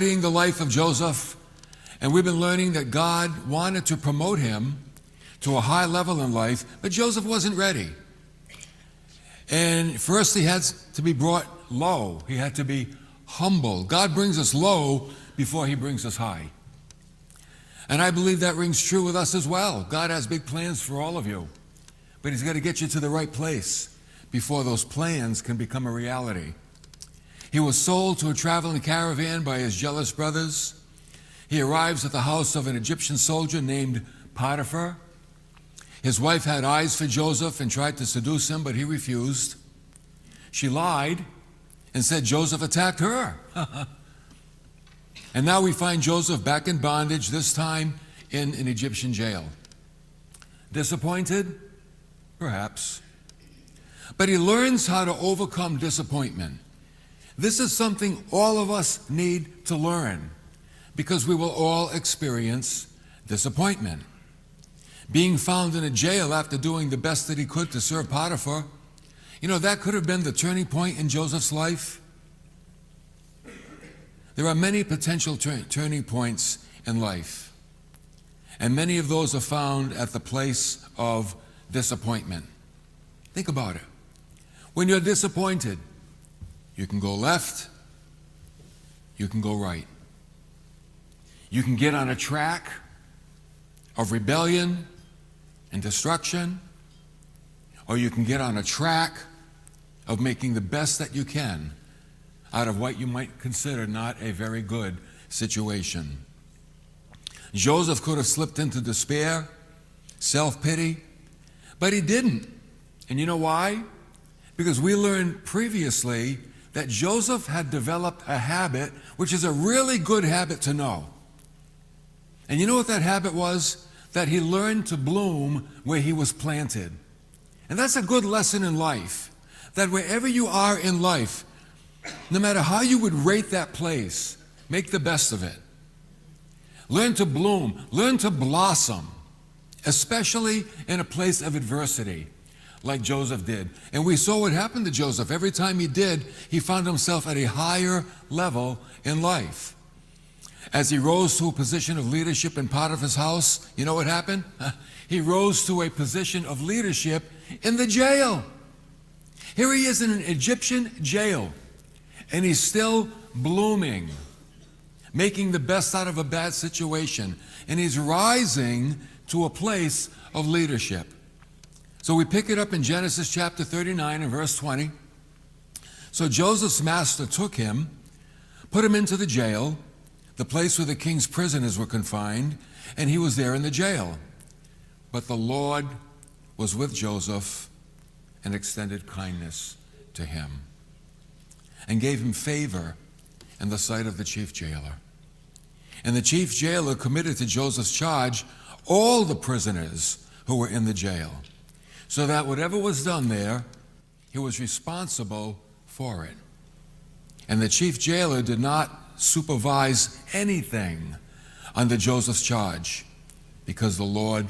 studying the life of Joseph, and we've been learning that God wanted to promote him to a high level in life, but Joseph wasn't ready. And first he had to be brought low. He had to be humble. God brings us low before he brings us high. And I believe that rings true with us as well. God has big plans for all of you, but he's got to get you to the right place before those plans can become a reality. He was sold to a traveling caravan by his jealous brothers. He arrives at the house of an Egyptian soldier named Potiphar. His wife had eyes for Joseph and tried to seduce him, but he refused. She lied and said Joseph attacked her. And now we find Joseph back in bondage, this time in an Egyptian jail. Disappointed? Perhaps. But he learns how to overcome disappointment. This is something all of us need to learn, because we will all experience disappointment. Being found in a jail after doing the best that he could to serve Potiphar, that could have been the turning point in Joseph's life. There are many potential turning points in life, and many of those are found at the place of disappointment. Think about it. When you're disappointed, you can go left, you can go right. You can get on a track of rebellion and destruction, or you can get on a track of making the best that you can out of what you might consider not a very good situation. Joseph could have slipped into despair, self-pity, but he didn't. And you know why? Because we learned previously that Joseph had developed a habit, which is a really good habit to know. And you know what that habit was? That he learned to bloom where he was planted. And that's a good lesson in life, that wherever you are in life, no matter how you would rate that place, make the best of it. Learn to bloom, learn to blossom, especially in a place of adversity, like Joseph did. And we saw what happened to Joseph. Every time he did, he found himself at a higher level in life. As he rose to a position of leadership in Potiphar's house, you know what happened? He rose to a position of leadership in the jail. Here he is in an Egyptian jail, and he's still blooming, making the best out of a bad situation, and he's rising to a place of leadership. So we pick it up in Genesis chapter 39 and verse 20. So Joseph's master took him, put him into the jail, the place where the king's prisoners were confined, and he was there in the jail. But the Lord was with Joseph and extended kindness to him and gave him favor in the sight of the chief jailer. And the chief jailer committed to Joseph's charge all the prisoners who were in the jail, so that whatever was done there, he was responsible for it. And the chief jailer did not supervise anything under Joseph's charge, because the Lord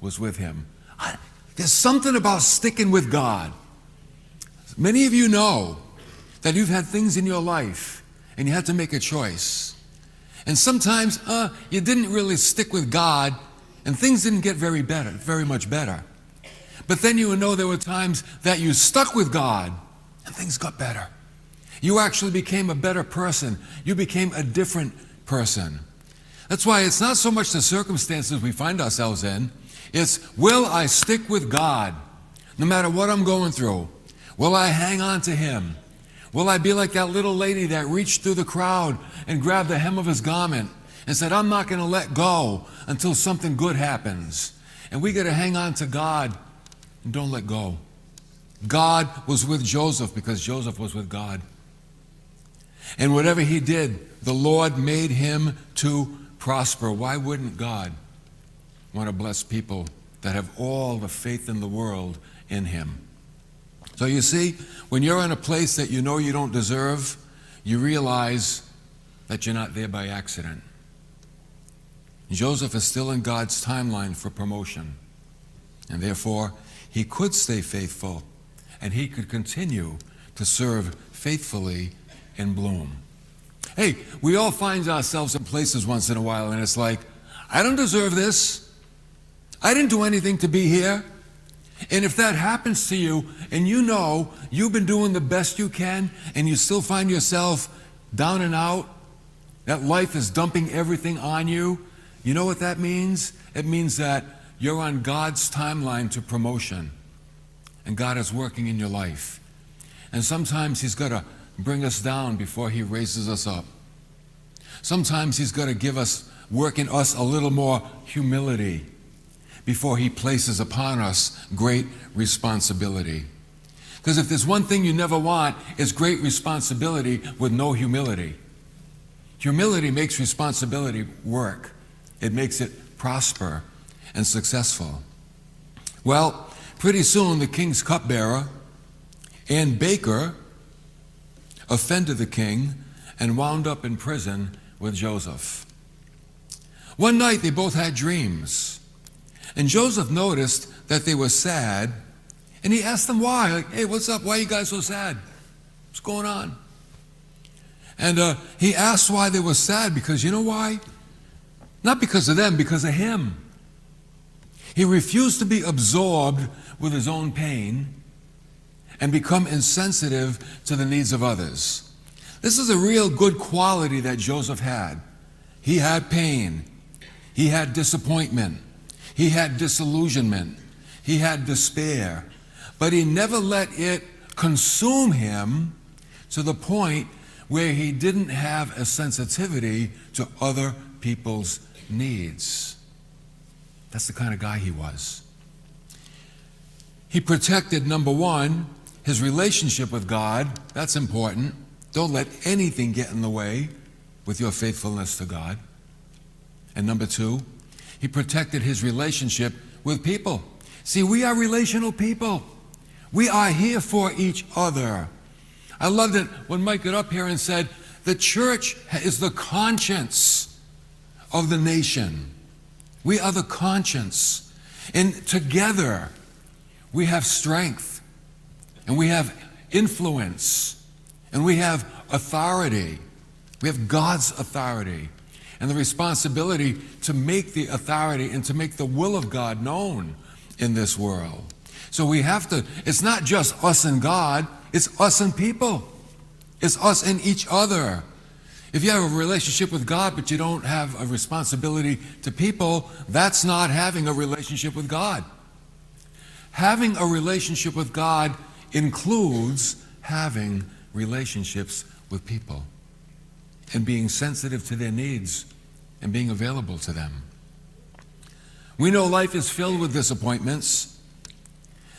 was with him. There's something about sticking with God. Many of you know that you've had things in your life and you had to make a choice. And sometimes you didn't really stick with God and things didn't get very much better. But then you would know there were times that you stuck with God and things got better. You actually became a better person. You became a different person. That's why it's not so much the circumstances we find ourselves in. It's, will I stick with God no matter what I'm going through? Will I hang on to him? Will I be like that little lady that reached through the crowd and grabbed the hem of his garment and said, I'm not going to let go until something good happens? And we got to hang on to God and don't let go. God was with Joseph because Joseph was with God. And whatever he did, the Lord made him to prosper. Why wouldn't God want to bless people that have all the faith in the world in him? So you see, when you're in a place that you know you don't deserve, you realize that you're not there by accident. Joseph is still in God's timeline for promotion, and therefore he could stay faithful and he could continue to serve faithfully and bloom. Hey, we all find ourselves in places once in a while, and it's like, I don't deserve this. I didn't do anything to be here. And if that happens to you, and you know you've been doing the best you can, and you still find yourself down and out, that life is dumping everything on you, you know what that means? It means that you're on God's timeline to promotion, and God is working in your life. And sometimes He's got to bring us down before He raises us up. Sometimes He's got to work in us a little more humility before He places upon us great responsibility. Because if there's one thing you never want, it's great responsibility with no humility. Humility makes responsibility work. It makes it prosper and successful. Well, pretty soon the king's cupbearer and baker offended the king and wound up in prison with Joseph. One night they both had dreams, and Joseph noticed that they were sad, and he asked them why. Like, hey, what's up? Why are you guys so sad? What's going on? And he asked why they were sad, because you know why? Not because of them, because of him. He refused to be absorbed with his own pain and become insensitive to the needs of others. This is a real good quality that Joseph had. He had pain. He had disappointment. He had disillusionment. He had despair. But he never let it consume him to the point where he didn't have a sensitivity to other people's needs. That's the kind of guy he was. He protected, number one, his relationship with God. That's important. Don't let anything get in the way with your faithfulness to God. And number two, he protected his relationship with people. See, we are relational people. We are here for each other. I loved it when Mike got up here and said, the church is the conscience of the nation. We are the conscience. And together, we have strength, and we have influence, and we have authority. We have God's authority and the responsibility to make the authority and to make the will of God known in this world. So we have to, it's not just us and God, it's us and people. It's us and each other. If you have a relationship with God but you don't have a responsibility to people, that's not having a relationship with God. Having a relationship with God includes having relationships with people and being sensitive to their needs and being available to them. We know life is filled with disappointments.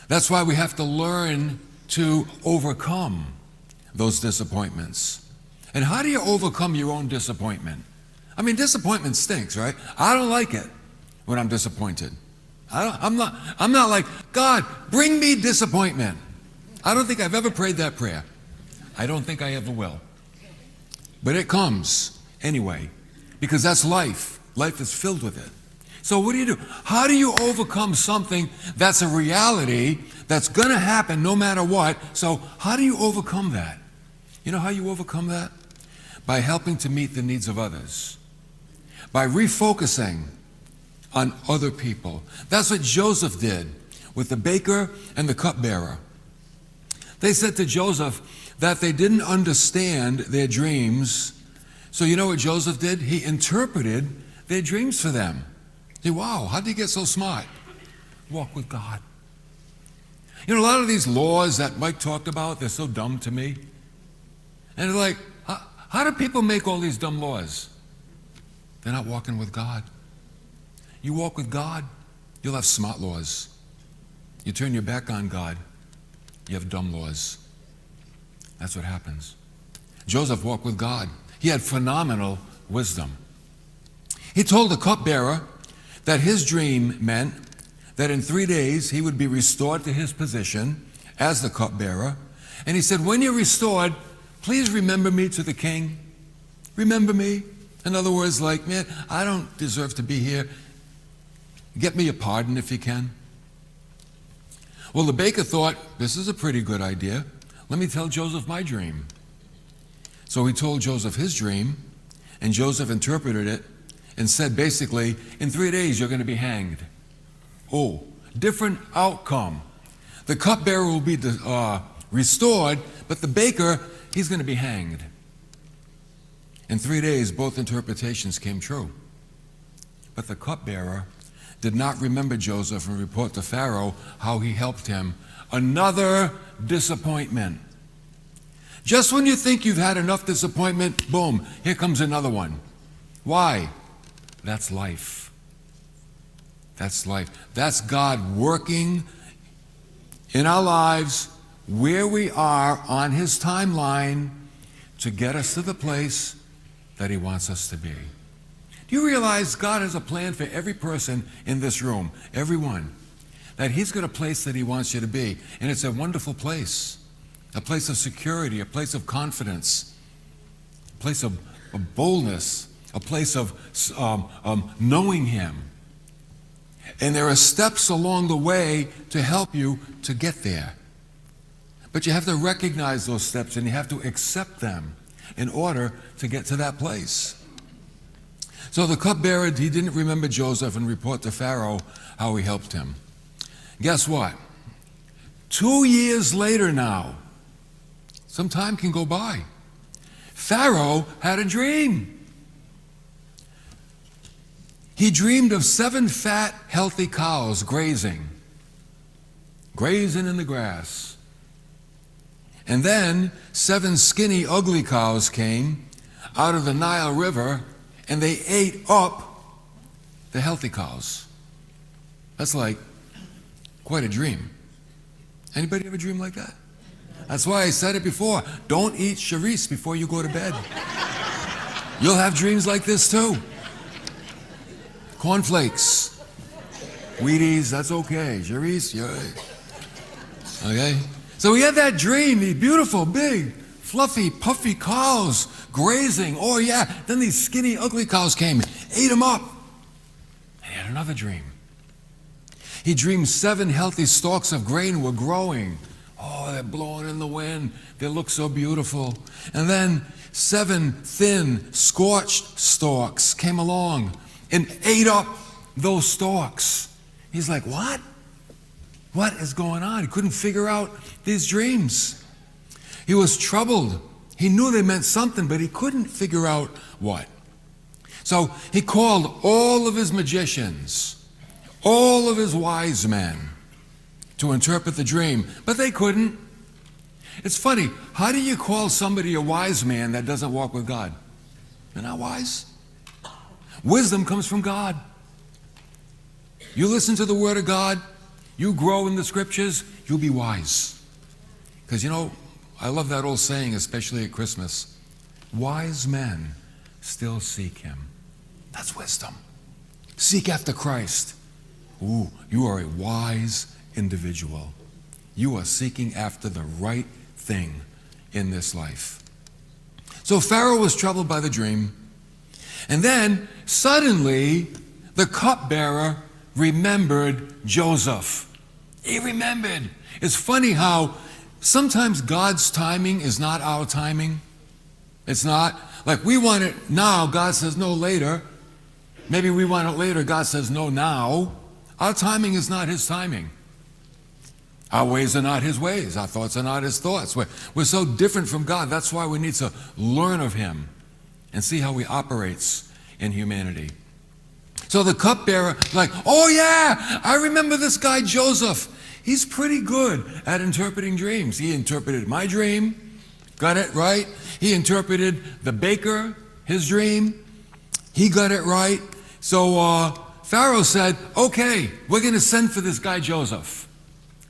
That's why we have to learn to overcome those disappointments. And how do you overcome your own disappointment? I mean, disappointment stinks, right? I don't like it when I'm disappointed. I'm not like, God, bring me disappointment. I don't think I've ever prayed that prayer. I don't think I ever will. But it comes anyway, because that's life. Life is filled with it. So what do? How do you overcome something that's a reality that's going to happen no matter what? So how do you overcome that? You know how you overcome that? By helping to meet the needs of others. By refocusing on other people. That's what Joseph did with the baker and the cupbearer. They said to Joseph that they didn't understand their dreams. So you know what Joseph did? He interpreted their dreams for them. Say, wow, how did he get so smart? Walk with God. You know, a lot of these laws that Mike talked about, they're so dumb to me. And they're like, how do people make all these dumb laws? They're not walking with God. You walk with God, you'll have smart laws. You turn your back on God, you have dumb laws. That's what happens. Joseph walked with God. He had phenomenal wisdom. He told the cupbearer that his dream meant that in 3 days he would be restored to his position as the cupbearer. And he said, when you're restored, please remember me to the king. Remember me. In other words, like, man, I don't deserve to be here. Get me a pardon if you can. Well, the baker thought, this is a pretty good idea. Let me tell Joseph my dream. So he told Joseph his dream, and Joseph interpreted it and said basically, in 3 days you're going to be hanged. Oh, different outcome. The cupbearer will be restored, but the baker, he's going to be hanged. In 3 days, both interpretations came true. But the cupbearer did not remember Joseph and report to Pharaoh how he helped him. Another disappointment. Just when you think you've had enough disappointment, boom, here comes another one. Why? That's life. That's life. That's God working in our lives where we are on His timeline to get us to the place that He wants us to be. Do you realize God has a plan for every person in this room, everyone, that He's got a place that He wants you to be, and it's a wonderful place, a place of security, a place of confidence, a place of boldness, a place of knowing Him. And there are steps along the way to help you to get there. But you have to recognize those steps and you have to accept them in order to get to that place. So the cupbearer, he didn't remember Joseph and report to Pharaoh how he helped him. Guess what? 2 years later now, some time can go by. Pharaoh had a dream. He dreamed of 7 fat, healthy cows grazing in the grass. And then 7 skinny, ugly cows came out of the Nile River, and they ate up the healthy cows. That's like quite a dream. Anybody have a dream like that? That's why I said it before. Don't eat Charisse before you go to bed. You'll have dreams like this too. Cornflakes, Wheaties, that's okay. Charisse, okay? So we had that dream, these beautiful, big, fluffy, puffy cows grazing. Oh yeah, then these skinny, ugly cows came, ate them up. And he had another dream. He dreamed 7 healthy stalks of grain were growing. Oh, they're blowing in the wind. They look so beautiful. And then 7 thin, scorched stalks came along and ate up those stalks. He's like, what? What is going on? He couldn't figure out these dreams. He was troubled. He knew they meant something, but he couldn't figure out what. So he called all of his magicians, all of his wise men to interpret the dream, but they couldn't. It's funny, how do you call somebody a wise man that doesn't walk with God? They're not wise. Wisdom comes from God. You listen to the Word of God, you grow in the Scriptures, you'll be wise. Because you know, I love that old saying, especially at Christmas. Wise men still seek Him. That's wisdom. Seek after Christ. Ooh, you are a wise individual. You are seeking after the right thing in this life. So Pharaoh was troubled by the dream. And then, suddenly, the cupbearer remembered Joseph. He remembered. It's funny how sometimes God's timing is not our timing. It's not. Like we want it now, God says no later. Maybe we want it later, God says no now. Our timing is not His timing. Our ways are not His ways. Our thoughts are not His thoughts. We're so different from God. That's why we need to learn of Him and see how He operates in humanity. So the cupbearer, like, oh yeah, I remember this guy Joseph. He's pretty good at interpreting dreams. He interpreted my dream, got it right. He interpreted the baker, his dream. He got it right. So Pharaoh said, okay, we're going to send for this guy Joseph.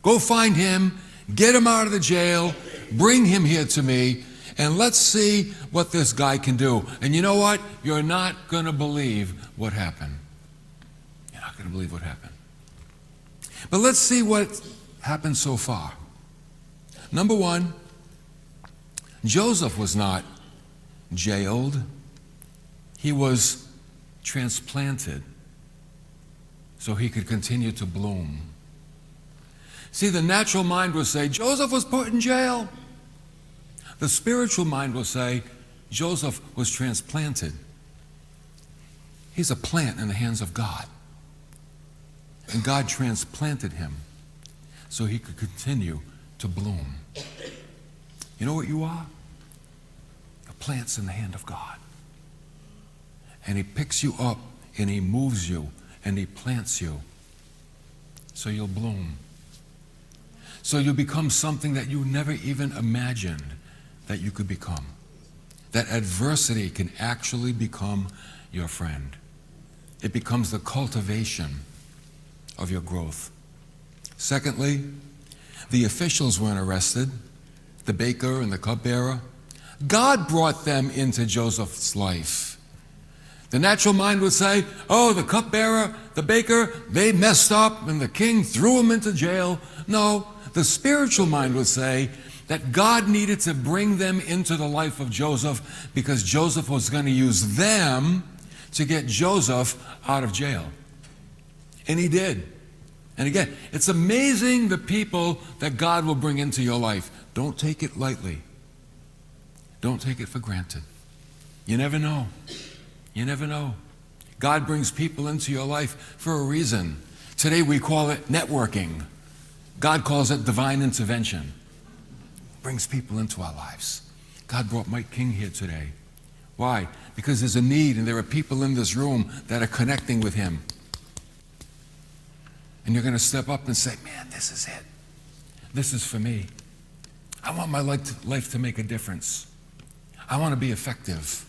Go find him, get him out of the jail, bring him here to me, and let's see what this guy can do. And you know what? You're not going to believe what happened. You're not going to believe what happened. But let's see what happened so far. Number one, Joseph was not jailed. He was transplanted so he could continue to bloom. See, the natural mind will say, Joseph was put in jail. The spiritual mind will say, Joseph was transplanted. He's a plant in the hands of God. And God transplanted him so he could continue to bloom. You know what you are? You're plants in the hand of God. And he picks you up and he moves you and he plants you so you'll bloom. So you'll become something that you never even imagined that you could become. That adversity can actually become your friend. It becomes the cultivation of your growth. Secondly, the officials weren't arrested, the baker and the cupbearer. God brought them into Joseph's life. The natural mind would say, oh, the cupbearer, the baker, they messed up and the king threw them into jail. No, the spiritual mind would say that God needed to bring them into the life of Joseph because Joseph was going to use them to get Joseph out of jail. And he did. And again, it's amazing the people that God will bring into your life. Don't take it lightly. Don't take it for granted. You never know. You never know. God brings people into your life for a reason. Today we call it networking. God calls it divine intervention. Brings people into our lives. God brought Mike King here today. Why? Because there's a need and there are people in this room that are connecting with him. And you're going to step up and say, man, this is it. This is for me. I want my life to make a difference. I want to be effective.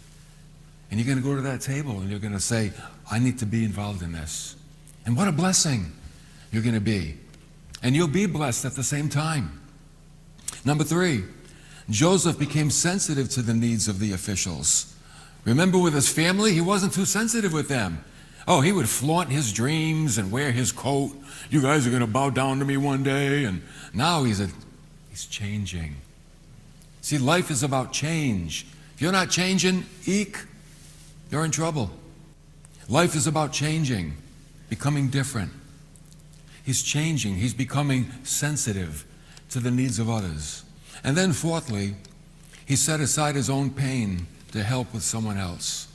And you're going to go to that table and you're going to say, I need to be involved in this. And what a blessing you're going to be. And you'll be blessed at the same time. Number 3, Joseph became sensitive to the needs of the officials. Remember with his family, he wasn't too sensitive with them. Oh, he would flaunt his dreams and wear his coat. You guys are going to bow down to me one day. And now he's changing. See, life is about change. If you're not changing, you're in trouble. Life is about changing, becoming different. He's changing. He's becoming sensitive to the needs of others. And then fourthly, he set aside his own pain to help with someone else.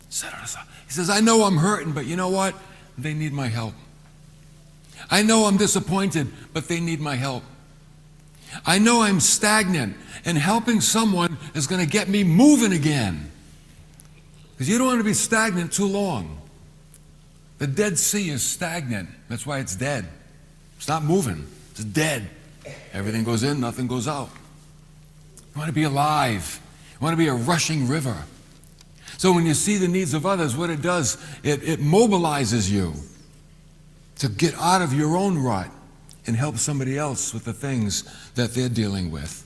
Set it aside. He says, I know I'm hurting, but you know what? They need my help. I know I'm disappointed, but they need my help. I know I'm stagnant, and helping someone is going to get me moving again. Because you don't want to be stagnant too long. The Dead Sea is stagnant. That's why it's dead. It's not moving. It's dead. Everything goes in, nothing goes out. You want to be alive. You want to be a rushing river. So when you see the needs of others, what it does, it mobilizes you to get out of your own rut and help somebody else with the things that they're dealing with.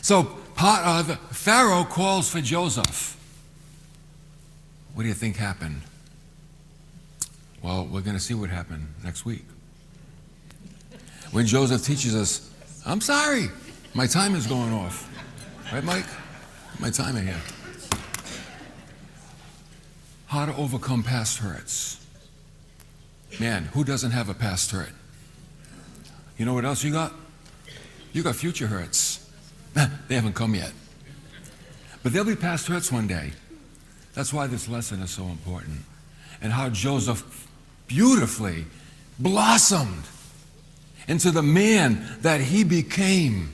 So Pharaoh calls for Joseph. What do you think happened? Well, we're going to see what happened next week. When Joseph teaches us, I'm sorry, my time is going off. Right, Mike? My time in here. How to overcome past hurts. Man, who doesn't have a past hurt? You know what else you got? You got future hurts. They haven't come yet. But there'll be past hurts one day. That's why this lesson is so important. And how Joseph beautifully blossomed into the man that he became.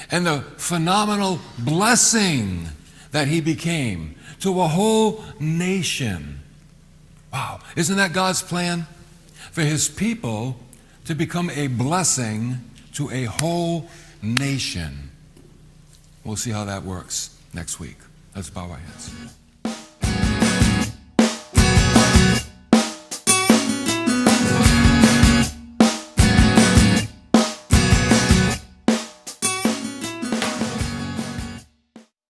And the phenomenal blessing that he became to a whole nation. Wow, isn't that God's plan? For his people to become a blessing to a whole nation. We'll see how that works next week. Let's bow our heads.